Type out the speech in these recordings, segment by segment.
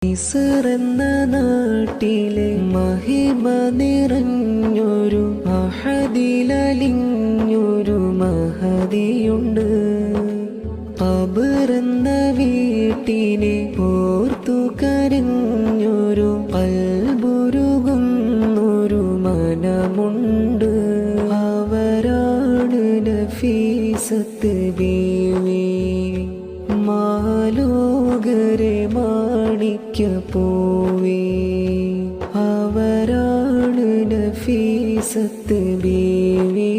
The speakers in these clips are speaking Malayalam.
മിസ്റെന്ന നാട്ടിലെ മഹിമ നിറഞ്ഞൊരു അഹദിലലിഞ്ഞൊരു മഹദിയുണ്ട്. ഖബറെന്ന വീട്ടിനെ ഓർത്തു കരഞ്ഞൊരു ഖൽബുരുകുന്നൊരു മനമുണ്ട്. അവരാണ് നഫീസത്ത് ബീവി, മാലോകരെ മാണിക്യപ്പൂവി. അവരാണ് നഫീസത്ത് ബീവി,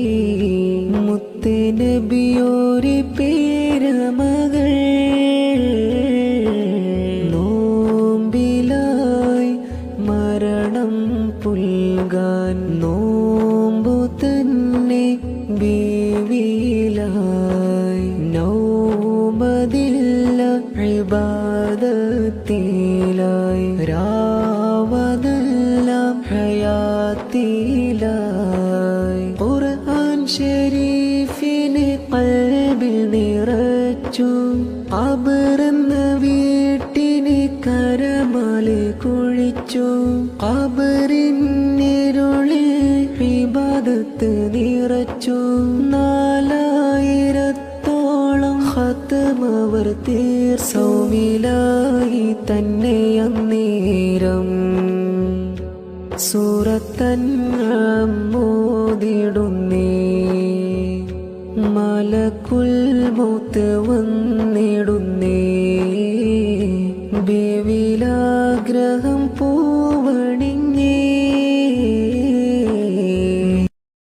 മുത്ത് നബിയോരെ പേരമകൾ. നോമ്പിലായി മരണം പുൽകാൻ നോമ്പു തന്നെ ബീവിയിലായി. നൗമതില്ല ഇബാദത്തിലായി, രാവതെല്ലാം ഹയാത്തിലായി. ഖുർആൻ ശരീഫിനെ ഖൽബിൽ നിറച്ചു, ഖബറെന്ന വീട്ടിനെ കരമാലെ കുഴിച്ചു. ഖബറിന്നിരുളിൽ ഇബാദത്ത് നിറച്ചു. 4000 ഖത്മവർ തീർസൗമിലായി തന്നെ അന്നേരം. സൂറത്തൻഅം മോദിടുന്നേ, മലക്കുൽ മൗത്ത് വന്ന്